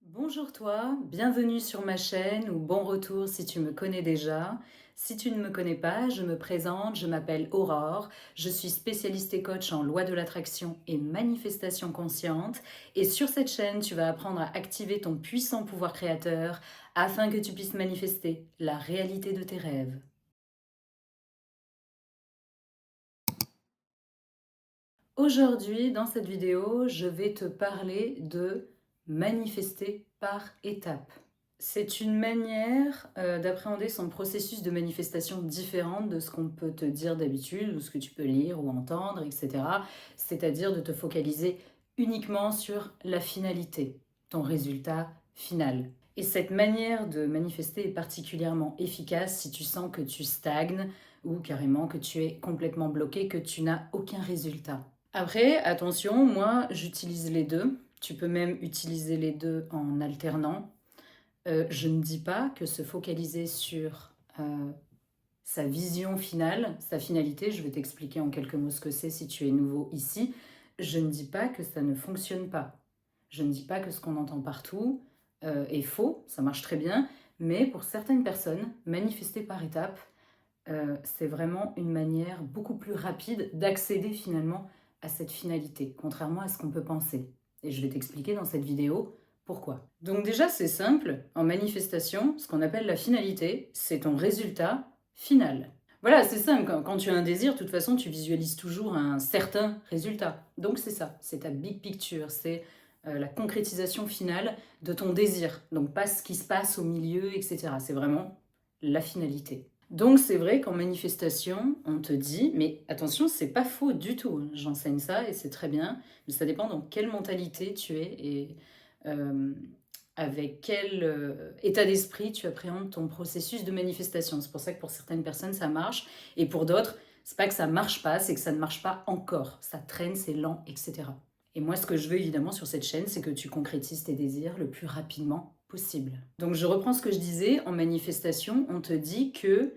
Bonjour toi, bienvenue sur ma chaîne ou bon retour si tu me connais déjà. Si tu ne me connais pas, je me présente, je m'appelle Aurore, je suis spécialiste et coach en loi de l'attraction et manifestation consciente et sur cette chaîne tu vas apprendre à activer ton puissant pouvoir créateur afin que tu puisses manifester la réalité de tes rêves. Aujourd'hui, dans cette vidéo, je vais te parler de manifester par étapes. C'est une manière d'appréhender son processus de manifestation différente de ce qu'on peut te dire d'habitude ou ce que tu peux lire ou entendre, etc. C'est-à-dire de te focaliser uniquement sur la finalité, ton résultat final. Et cette manière de manifester est particulièrement efficace si tu sens que tu stagnes ou carrément que tu es complètement bloqué, que tu n'as aucun résultat. Après, attention, moi j'utilise les deux. Tu peux même utiliser les deux en alternant. Je ne dis pas que se focaliser sur sa vision finale, sa finalité, je vais t'expliquer en quelques mots ce que c'est si tu es nouveau ici, je ne dis pas que ça ne fonctionne pas. Je ne dis pas que ce qu'on entend partout est faux, ça marche très bien, mais pour certaines personnes, manifester par étapes, c'est vraiment une manière beaucoup plus rapide d'accéder finalement à cette finalité, contrairement à ce qu'on peut penser. Et je vais t'expliquer dans cette vidéo pourquoi. Donc déjà, c'est simple, en manifestation, ce qu'on appelle la finalité, c'est ton résultat final. Voilà, c'est simple, quand tu as un désir, de toute façon, tu visualises toujours un certain résultat. Donc c'est ça, c'est ta big picture, c'est la concrétisation finale de ton désir. Donc pas ce qui se passe au milieu, etc. C'est vraiment la finalité. Donc c'est vrai qu'en manifestation, on te dit, mais attention, c'est pas faux du tout, hein. J'enseigne ça et c'est très bien, mais ça dépend dans quelle mentalité tu es et euh, avec quel état d'esprit tu appréhendes ton processus de manifestation. C'est pour ça que pour certaines personnes, ça marche, et pour d'autres, c'est pas que ça marche pas, c'est que ça ne marche pas encore. Ça traîne, c'est lent, etc. Et moi, ce que je veux évidemment sur cette chaîne, c'est que tu concrétises tes désirs le plus rapidement possible. Donc je reprends ce que je disais, en manifestation, on te dit que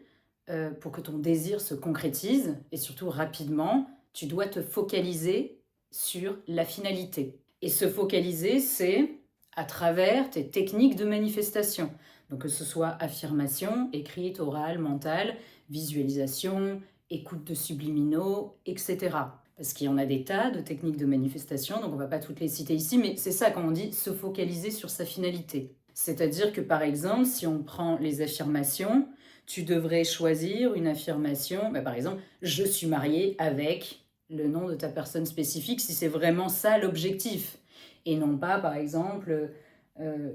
pour que ton désir se concrétise, et surtout rapidement, tu dois te focaliser sur la finalité. Et se focaliser, c'est à travers tes techniques de manifestation. Donc que ce soit affirmation, écrite, orale, mentale, visualisation, écoute de subliminaux, etc. Parce qu'il y en a des tas de techniques de manifestation, donc on ne va pas toutes les citer ici, mais c'est ça quand on dit se focaliser sur sa finalité. C'est-à-dire que par exemple, si on prend les affirmations, tu devrais choisir une affirmation, par exemple, je suis mariée avec le nom de ta personne spécifique, si c'est vraiment ça l'objectif. Et non pas, par exemple,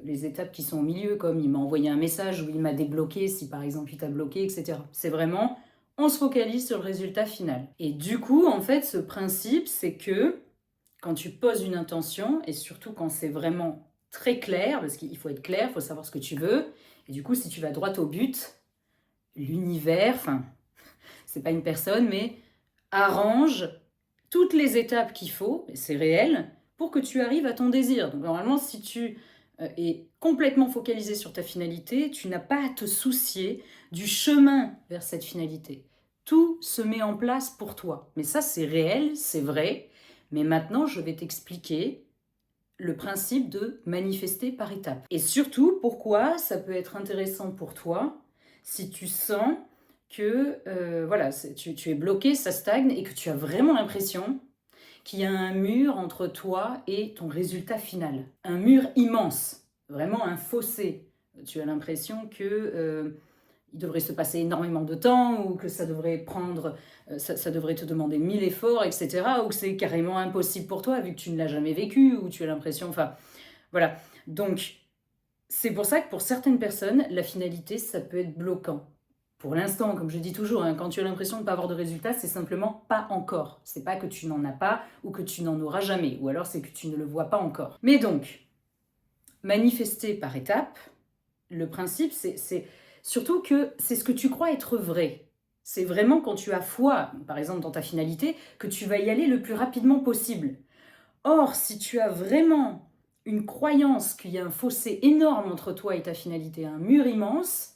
les étapes qui sont au milieu, comme il m'a envoyé un message ou il m'a débloqué, si par exemple il t'a bloqué, etc. C'est vraiment, on se focalise sur le résultat final. Et du coup, en fait, ce principe, c'est que quand tu poses une intention, et surtout quand c'est vraiment très clair, parce qu'il faut être clair, il faut savoir ce que tu veux, et du coup, si tu vas droit au but, l'univers, enfin, c'est pas une personne, mais arrange toutes les étapes qu'il faut, et c'est réel, pour que tu arrives à ton désir. Donc normalement, si tu es complètement focalisé sur ta finalité, tu n'as pas à te soucier du chemin vers cette finalité. Tout se met en place pour toi. Mais ça, c'est réel, c'est vrai. Mais maintenant, je vais t'expliquer le principe de manifester par étapes. Et surtout, pourquoi ça peut être intéressant pour toi si tu sens que voilà, tu es bloqué, ça stagne et que tu as vraiment l'impression qu'il y a un mur entre toi et ton résultat final. Un mur immense, vraiment un fossé. Tu as l'impression que il devrait se passer énormément de temps ou que ça devrait prendre, ça devrait te demander 1000 efforts, etc. Ou que c'est carrément impossible pour toi vu que tu ne l'as jamais vécu ou tu as l'impression, enfin, voilà. Donc, c'est pour ça que pour certaines personnes, la finalité, ça peut être bloquant. Pour l'instant, comme je dis toujours, hein, quand tu as l'impression de ne pas avoir de résultat, c'est simplement pas encore. C'est pas que tu n'en as pas ou que tu n'en auras jamais, ou alors c'est que tu ne le vois pas encore. Mais donc, manifester par étapes, le principe, c'est surtout que c'est ce que tu crois être vrai. C'est vraiment quand tu as foi, par exemple dans ta finalité, que tu vas y aller le plus rapidement possible. Or, si tu as vraiment une croyance qu'il y a un fossé énorme entre toi et ta finalité, un mur immense,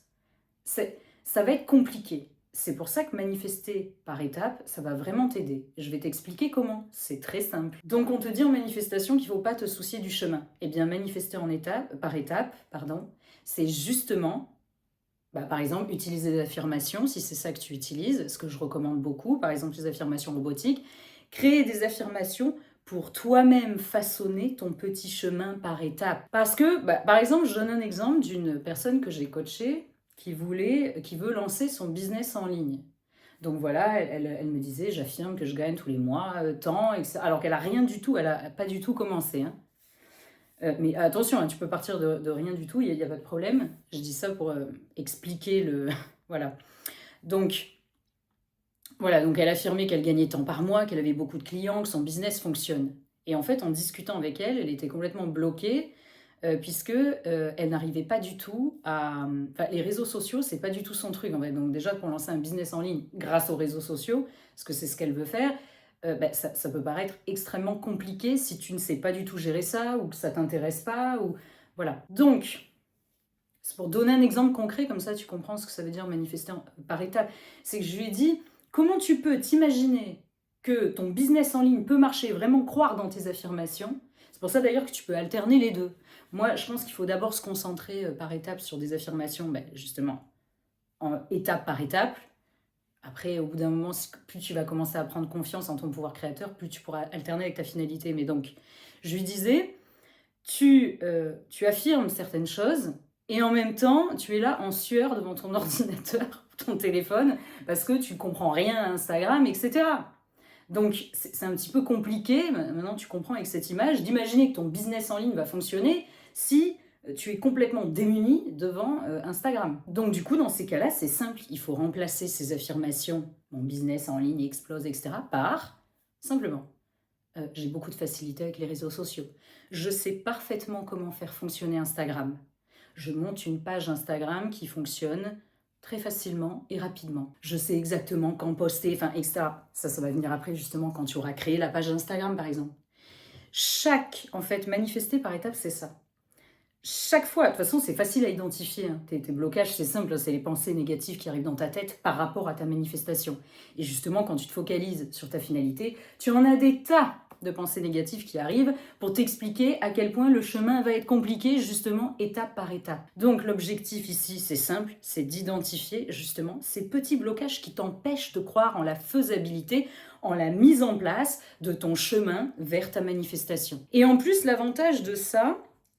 ça va être compliqué. C'est pour ça que manifester par étapes, ça va vraiment t'aider. Je vais t'expliquer comment. C'est très simple. Donc on te dit en manifestation qu'il ne faut pas te soucier du chemin. Eh bien manifester par étapes, c'est justement, par exemple, utiliser des affirmations, si c'est ça que tu utilises, ce que je recommande beaucoup, par exemple les affirmations robotiques. Créer des affirmations pour toi-même façonner ton petit chemin par étapes. Parce que, par exemple, je donne un exemple d'une personne que j'ai coachée qui veut lancer son business en ligne. Donc voilà, elle me disait, j'affirme que je gagne tous les mois tant, etc. Alors qu'elle a rien du tout, elle a pas du tout commencé. Hein. Mais attention, hein, tu peux partir de rien du tout, il n'y a pas de problème. Je dis ça pour expliquer le... voilà. Donc, donc elle affirmait qu'elle gagnait tant par mois, qu'elle avait beaucoup de clients, que son business fonctionne. Et en fait, en discutant avec elle, elle était complètement bloquée puisque elle n'arrivait pas du tout à... Enfin, les réseaux sociaux, c'est pas du tout son truc en fait. Donc déjà, pour lancer un business en ligne grâce aux réseaux sociaux, parce que c'est ce qu'elle veut faire, ça peut paraître extrêmement compliqué si tu ne sais pas du tout gérer ça ou que ça t'intéresse pas. Ou... Voilà. Donc, c'est pour donner un exemple concret, comme ça tu comprends ce que ça veut dire manifester par étapes. C'est que je lui ai dit, comment tu peux t'imaginer que ton business en ligne peut marcher, vraiment croire dans tes affirmations. C'est pour ça d'ailleurs que tu peux alterner les deux. Moi, je pense qu'il faut d'abord se concentrer par étapes sur des affirmations, justement, étape par étape. Après, au bout d'un moment, plus tu vas commencer à prendre confiance en ton pouvoir créateur, plus tu pourras alterner avec ta finalité. Mais donc, je lui disais, tu affirmes certaines choses et en même temps, tu es là en sueur devant ton ordinateur, ton téléphone, parce que tu ne comprends rien à Instagram, etc. Donc, c'est un petit peu compliqué, maintenant tu comprends avec cette image, d'imaginer que ton business en ligne va fonctionner si tu es complètement démuni devant Instagram. Donc du coup, dans ces cas-là, c'est simple, il faut remplacer ces affirmations « mon business en ligne explose », etc. par simplement j'ai beaucoup de facilité avec les réseaux sociaux. Je sais parfaitement comment faire fonctionner Instagram. Je monte une page Instagram qui fonctionne très facilement et rapidement. Je sais exactement quand poster, etc. Ça va venir après, justement, quand tu auras créé la page Instagram, par exemple. Manifester par étapes, c'est ça. Chaque fois, de toute façon, c'est facile à identifier. Hein. Tes blocages, c'est simple, c'est les pensées négatives qui arrivent dans ta tête par rapport à ta manifestation. Et justement, quand tu te focalises sur ta finalité, tu en as des tas de pensées négatives qui arrivent pour t'expliquer à quel point le chemin va être compliqué, justement, étape par étape. Donc, l'objectif ici, c'est simple, c'est d'identifier, justement, ces petits blocages qui t'empêchent de croire en la faisabilité, en la mise en place de ton chemin vers ta manifestation. Et en plus, l'avantage de ça,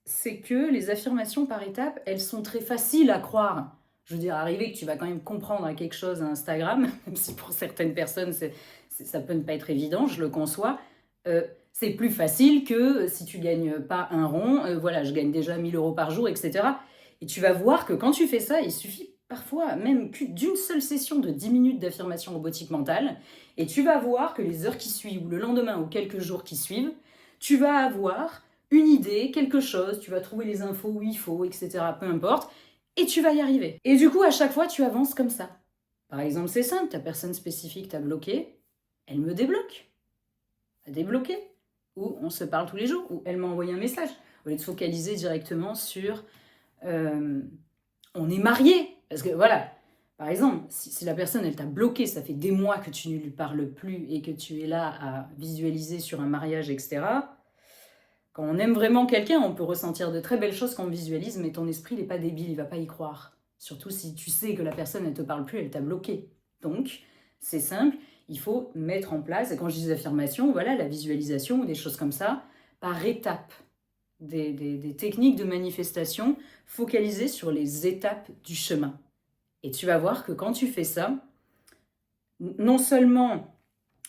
c'est que les affirmations par étapes, elles sont très faciles à croire. Je veux dire, arriver que tu vas quand même comprendre quelque chose à Instagram, même si pour certaines personnes, ça peut ne pas être évident, je le conçois, c'est plus facile que si tu gagnes pas un rond, je gagne déjà 1000 € par jour, etc. Et tu vas voir que quand tu fais ça, il suffit parfois même d'une seule session de 10 minutes d'affirmation robotique mentale, et tu vas voir que les heures qui suivent, ou le lendemain, ou quelques jours qui suivent, tu vas avoir une idée, quelque chose, tu vas trouver les infos où il faut, etc., peu importe, et tu vas y arriver. Et du coup, à chaque fois, tu avances comme ça. Par exemple, c'est simple, ta personne spécifique t'a bloqué, elle me débloque. Elle débloqué. Ou on se parle tous les jours, ou elle m'a envoyé un message. Au lieu de focaliser directement sur on est mariés. Parce que voilà, par exemple, si la personne, elle t'a bloqué, ça fait des mois que tu ne lui parles plus et que tu es là à visualiser sur un mariage, etc., quand on aime vraiment quelqu'un, on peut ressentir de très belles choses quand on visualise, mais ton esprit n'est pas débile, il va pas y croire. Surtout si tu sais que la personne, elle ne te parle plus, elle t'a bloqué. Donc, c'est simple, il faut mettre en place, et quand je dis des affirmations, la visualisation ou des choses comme ça, par étapes. Des techniques de manifestation focalisées sur les étapes du chemin. Et tu vas voir que quand tu fais ça, non seulement...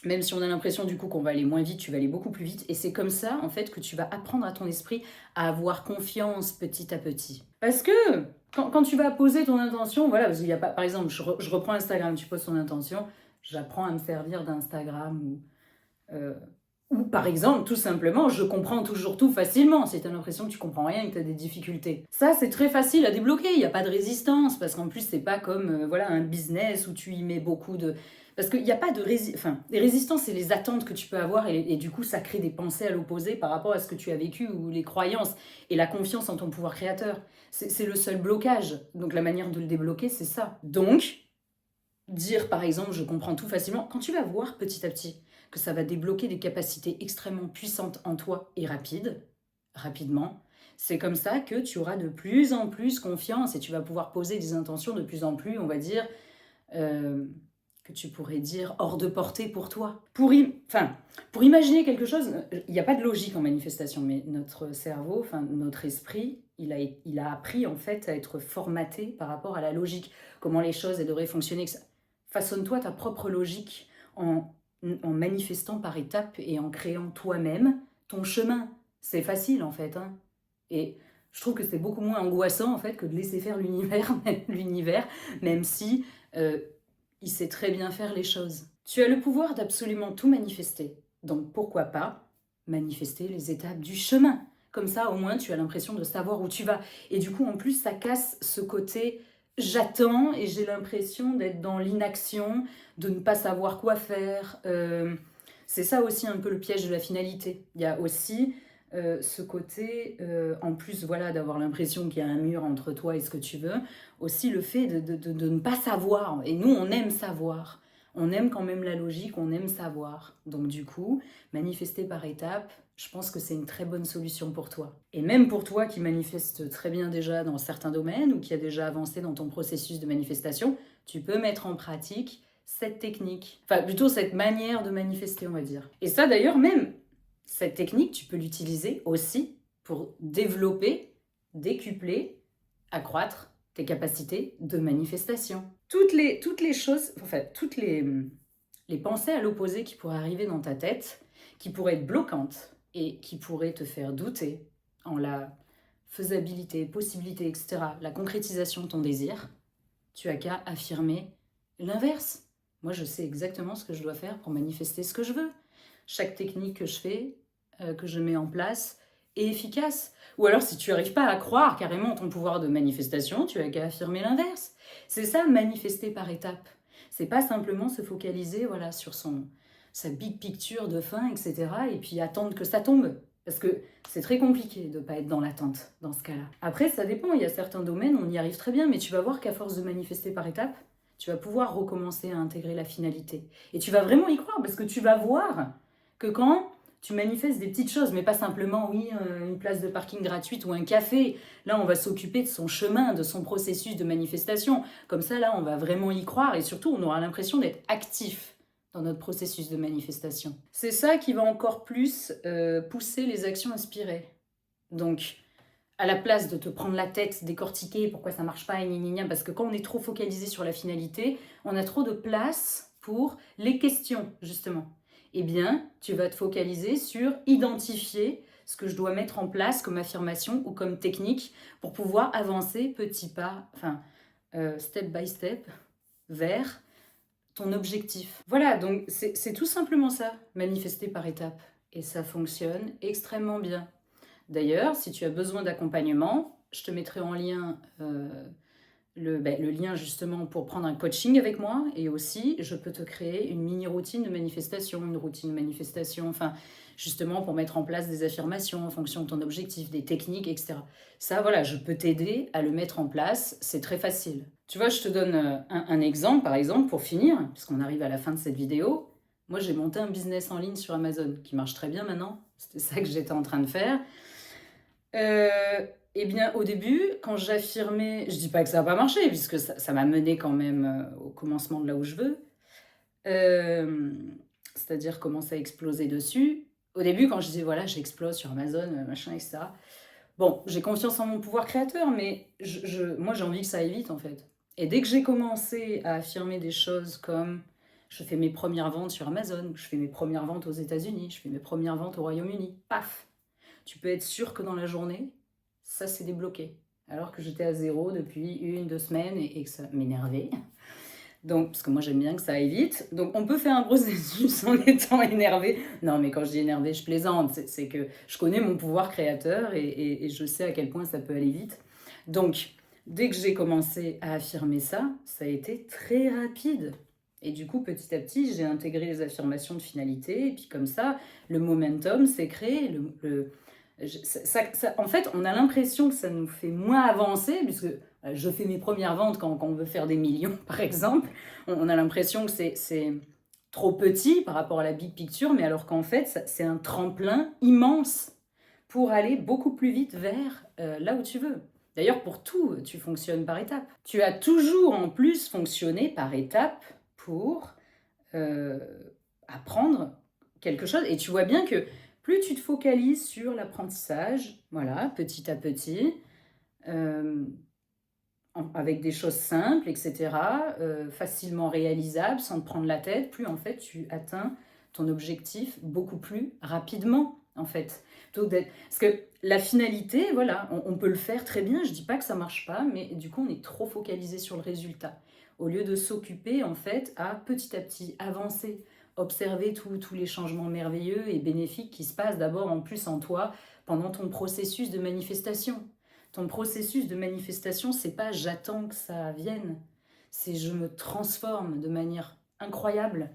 Même si on a l'impression du coup qu'on va aller moins vite, tu vas aller beaucoup plus vite. Et c'est comme ça, en fait, que tu vas apprendre à ton esprit à avoir confiance petit à petit. Parce que quand tu vas poser ton intention, parce qu'il y a pas, par exemple, je reprends Instagram, tu poses ton intention, j'apprends à me servir d'Instagram ou par exemple, tout simplement, je comprends toujours tout facilement. Si tu as l'impression que tu comprends rien et que tu as des difficultés. Ça, c'est très facile à débloquer. Il n'y a pas de résistance. Parce qu'en plus, c'est pas comme un business où tu y mets beaucoup de... Parce qu'il n'y a pas de résistance. Les résistances, c'est les attentes que tu peux avoir. Et du coup, ça crée des pensées à l'opposé par rapport à ce que tu as vécu ou les croyances. Et la confiance en ton pouvoir créateur. C'est le seul blocage. Donc, la manière de le débloquer, c'est ça. Donc, dire par exemple je comprends tout facilement, quand tu vas voir petit à petit que ça va débloquer des capacités extrêmement puissantes en toi et rapidement, c'est comme ça que tu auras de plus en plus confiance et tu vas pouvoir poser des intentions de plus en plus, on va dire, euh, que tu pourrais dire hors de portée pour toi. Pour imaginer quelque chose, il n'y a pas de logique en manifestation, mais notre cerveau, enfin notre esprit, il a appris en fait à être formaté par rapport à la logique, comment les choses elles devraient fonctionner. Façonne-toi ta propre logique en manifestant par étapes et en créant toi-même ton chemin. C'est facile en fait, hein. Et je trouve que c'est beaucoup moins angoissant en fait que de laisser faire l'univers, même si il sait très bien faire les choses. Tu as le pouvoir d'absolument tout manifester. Donc pourquoi pas manifester les étapes du chemin. Comme ça, au moins, tu as l'impression de savoir où tu vas. Et du coup, en plus, ça casse ce côté j'attends et j'ai l'impression d'être dans l'inaction, de ne pas savoir quoi faire. C'est ça aussi un peu le piège de la finalité. Il y a aussi ce côté, en plus voilà, d'avoir l'impression qu'il y a un mur entre toi et ce que tu veux, aussi le fait de ne pas savoir. Et nous, on aime savoir. On aime quand même la logique, on aime savoir. Donc du coup, manifester par étapes, je pense que c'est une très bonne solution pour toi. Et même pour toi qui manifeste très bien déjà dans certains domaines ou qui a déjà avancé dans ton processus de manifestation, tu peux mettre en pratique cette technique. Enfin, plutôt cette manière de manifester, on va dire. Et ça d'ailleurs, même cette technique, tu peux l'utiliser aussi pour développer, décupler, accroître tes capacités de manifestation. Toutes les choses, en fait, les pensées à l'opposé qui pourraient arriver dans ta tête, qui pourraient être bloquantes et qui pourraient te faire douter en la faisabilité, possibilité, etc., la concrétisation de ton désir, tu as qu'à affirmer l'inverse. Moi, je sais exactement ce que je dois faire pour manifester ce que je veux. Chaque technique que je fais, que je mets en place, est efficace. Ou alors, si tu n'arrives pas à croire carrément en ton pouvoir de manifestation, tu as qu'à affirmer l'inverse. C'est ça, manifester par étapes. C'est pas simplement se focaliser voilà, sur sa big picture de fin, etc. et puis attendre que ça tombe. Parce que c'est très compliqué de ne pas être dans l'attente dans ce cas-là. Après, ça dépend. Il y a certains domaines, on y arrive très bien, mais tu vas voir qu'à force de manifester par étapes, tu vas pouvoir recommencer à intégrer la finalité. Et tu vas vraiment y croire, parce que tu vas voir que quand tu manifestes des petites choses, mais pas simplement, oui, une place de parking gratuite ou un café. Là, on va s'occuper de son chemin, de son processus de manifestation. Comme ça, là, on va vraiment y croire et surtout, on aura l'impression d'être actif dans notre processus de manifestation. C'est ça qui va encore plus pousser les actions inspirées. Donc, à la place de te prendre la tête, décortiquer pourquoi ça marche pas, et gna, parce que quand on est trop focalisé sur la finalité, on a trop de place pour les questions, justement. Eh bien, tu vas te focaliser sur identifier ce que je dois mettre en place comme affirmation ou comme technique pour pouvoir avancer petit pas, step by step, vers ton objectif. Voilà, donc c'est tout simplement ça, manifester par étapes. Et ça fonctionne extrêmement bien. D'ailleurs, si tu as besoin d'accompagnement, je te mettrai en lien le lien justement pour prendre un coaching avec moi et aussi je peux te créer une mini routine de manifestation, une routine de manifestation, enfin justement pour mettre en place des affirmations en fonction de ton objectif, des techniques, etc. Ça, voilà, je peux t'aider à le mettre en place, c'est très facile. Tu vois, je te donne un exemple, par exemple, pour finir, puisqu'on arrive à la fin de cette vidéo. Moi, j'ai monté un business en ligne sur Amazon qui marche très bien maintenant. C'était ça que j'étais en train de faire. Eh bien, au début, quand j'affirmais, je dis pas que ça va pas marcher, puisque ça m'a mené quand même au commencement de là où je veux, euh, c'est-à-dire commencer à exploser dessus. Au début, quand je disais, voilà, j'explose sur Amazon, machin, etc. Bon, j'ai confiance en mon pouvoir créateur, mais moi, j'ai envie que ça aille vite, en fait. Et dès que j'ai commencé à affirmer des choses comme je fais mes premières ventes sur Amazon, je fais mes premières ventes aux États-Unis, je fais mes premières ventes au Royaume-Uni, paf, tu peux être sûr que dans la journée, ça s'est débloqué. Alors que j'étais à zéro depuis 1, 2 semaines et que ça m'énervait. Donc, parce que moi j'aime bien que ça aille vite. Donc on peut faire un processus en étant énervé. Non, mais quand je dis énervé, je plaisante. C'est que je connais mon pouvoir créateur et je sais à quel point ça peut aller vite. Donc, dès que j'ai commencé à affirmer ça, ça a été très rapide. Et du coup, petit à petit, j'ai intégré les affirmations de finalité. Et puis comme ça, le momentum s'est créé. En fait, on a l'impression que ça nous fait moins avancer, puisque Je fais mes premières ventes quand on veut faire des millions, par exemple. On a l'impression que c'est trop petit par rapport à la big picture, mais alors qu'en fait, c'est un tremplin immense pour aller beaucoup plus vite vers là où tu veux. D'ailleurs, pour tout, tu fonctionnes par étapes. Tu as toujours en plus fonctionné par étapes pour euh, apprendre quelque chose. Et tu vois bien que plus tu te focalises sur l'apprentissage, voilà, petit à petit, euh, avec des choses simples, etc., facilement réalisables, sans te prendre la tête, plus en fait tu atteins ton objectif beaucoup plus rapidement, en fait. Parce que la finalité, voilà, on peut le faire très bien, je dis pas que ça marche pas, mais du coup on est trop focalisé sur le résultat. Au lieu de s'occuper, en fait, à petit avancer, observer tous les changements merveilleux et bénéfiques qui se passent d'abord en plus en toi pendant ton processus de manifestation. Ton processus de manifestation, c'est pas j'attends que ça vienne, c'est je me transforme de manière incroyable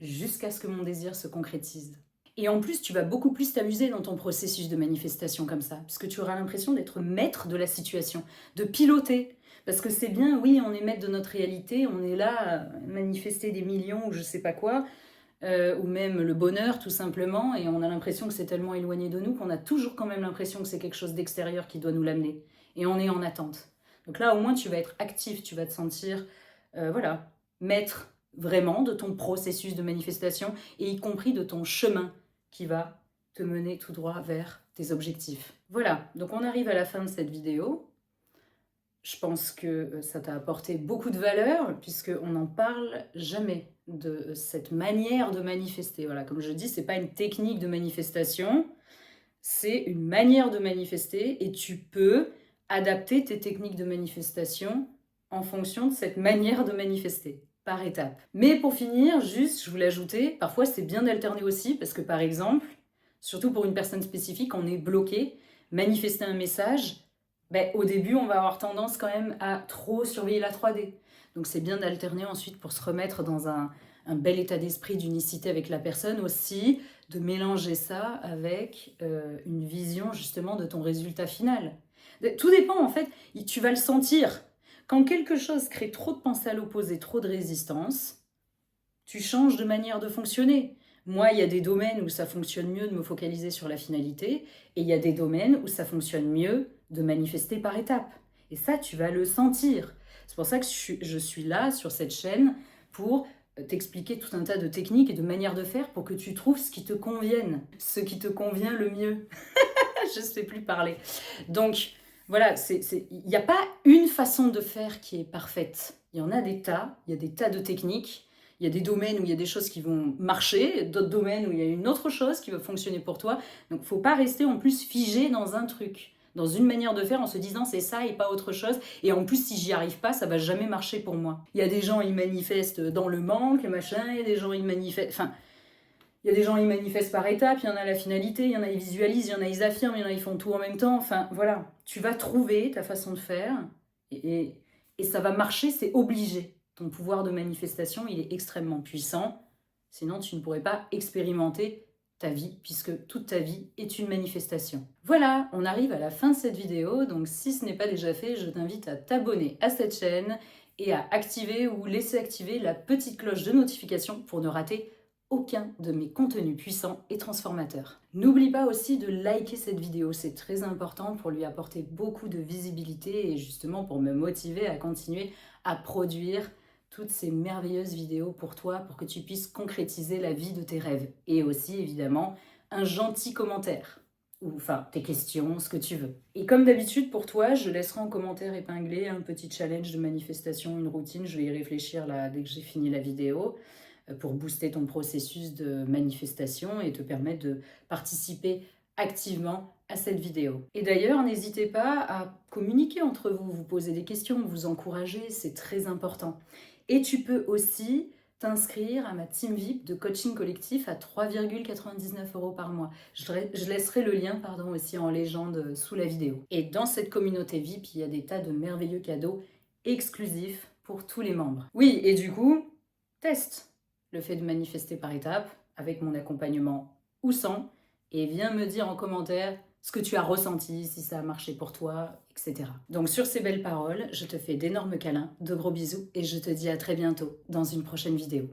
jusqu'à ce que mon désir se concrétise. Et en plus, tu vas beaucoup plus t'amuser dans ton processus de manifestation comme ça, puisque tu auras l'impression d'être maître de la situation, de piloter. Parce que c'est bien, oui, on est maître de notre réalité, on est là à manifester des millions ou je sais pas quoi, ou même le bonheur tout simplement, et on a l'impression que c'est tellement éloigné de nous qu'on a toujours quand même l'impression que c'est quelque chose d'extérieur qui doit nous l'amener. Et on est en attente. Donc là, au moins, tu vas être actif, tu vas te sentir, voilà, maître vraiment de ton processus de manifestation, et y compris de ton chemin qui va te mener tout droit vers tes objectifs. Voilà, donc on arrive à la fin de cette vidéo. Je pense que ça t'a apporté beaucoup de valeur, puisqu'on n'en parle jamais de cette manière de manifester. Voilà, comme je dis, c'est pas une technique de manifestation, c'est une manière de manifester, et tu peux adapter tes techniques de manifestation en fonction de cette manière de manifester, par étapes. Mais pour finir, juste, je voulais ajouter, parfois c'est bien d'alterner aussi, parce que par exemple, surtout pour une personne spécifique, on est bloqué, manifester un message, ben, au début, on va avoir tendance quand même à trop surveiller la 3D. Donc c'est bien d'alterner ensuite pour se remettre dans un bel état d'esprit d'unicité avec la personne aussi, de mélanger ça avec une vision justement de ton résultat final. Tout dépend en fait, tu vas le sentir. Quand quelque chose crée trop de pensées à l'opposé, trop de résistance, tu changes de manière de fonctionner. Moi, il y a des domaines où ça fonctionne mieux de me focaliser sur la finalité, et il y a des domaines où ça fonctionne mieux de manifester par étapes. Et ça, tu vas le sentir. C'est pour ça que je suis là, sur cette chaîne, pour t'expliquer tout un tas de techniques et de manières de faire pour que tu trouves ce qui te convienne, ce qui te convient le mieux. Je ne sais plus parler. Donc, voilà, il n'y a pas une façon de faire qui est parfaite. Il y en a des tas, il y a des tas de techniques. Il y a des domaines où il y a des choses qui vont marcher, d'autres domaines où il y a une autre chose qui va fonctionner pour toi. Donc, il ne faut pas rester en plus figé dans un truc, dans une manière de faire en se disant c'est ça et pas autre chose. Et en plus, si j'y arrive pas, ça va jamais marcher pour moi. Il y a des gens, ils manifestent dans le manque, machin, il y a des gens, ils manifestent... Enfin, il y a des gens, ils manifestent par étapes, il y en a la finalité, il y en a, ils visualisent, il y en a, ils affirment, il y en a, ils font tout en même temps. Enfin, voilà, tu vas trouver ta façon de faire et ça va marcher, c'est obligé. Ton pouvoir de manifestation, il est extrêmement puissant. Sinon, tu ne pourrais pas expérimenter ta vie, puisque toute ta vie est une manifestation. Voilà, on arrive à la fin de cette vidéo, donc si ce n'est pas déjà fait, je t'invite à t'abonner à cette chaîne et à activer ou laisser activer la petite cloche de notification pour ne rater aucun de mes contenus puissants et transformateurs. N'oublie pas aussi de liker cette vidéo, c'est très important pour lui apporter beaucoup de visibilité et justement pour me motiver à continuer à produire toutes ces merveilleuses vidéos pour toi, pour que tu puisses concrétiser la vie de tes rêves. Et aussi, évidemment, un gentil commentaire. Ou enfin, tes questions, ce que tu veux. Et comme d'habitude, pour toi, je laisserai en commentaire épinglé un petit challenge de manifestation, une routine. Je vais y réfléchir là dès que j'ai fini la vidéo pour booster ton processus de manifestation et te permettre de participer activement à cette vidéo. Et d'ailleurs, n'hésitez pas à communiquer entre vous, vous poser des questions, vous encourager, c'est très important. Et tu peux aussi t'inscrire à ma team VIP de coaching collectif à 3,99 € par mois. Je laisserai le lien aussi en légende sous la vidéo. Et dans cette communauté VIP, il y a des tas de merveilleux cadeaux exclusifs pour tous les membres. Oui, et du coup, teste le fait de manifester par étapes avec mon accompagnement ou sans, et viens me dire en commentaire ce que tu as ressenti, si ça a marché pour toi, etc. Donc sur ces belles paroles, je te fais d'énormes câlins, de gros bisous et je te dis à très bientôt dans une prochaine vidéo.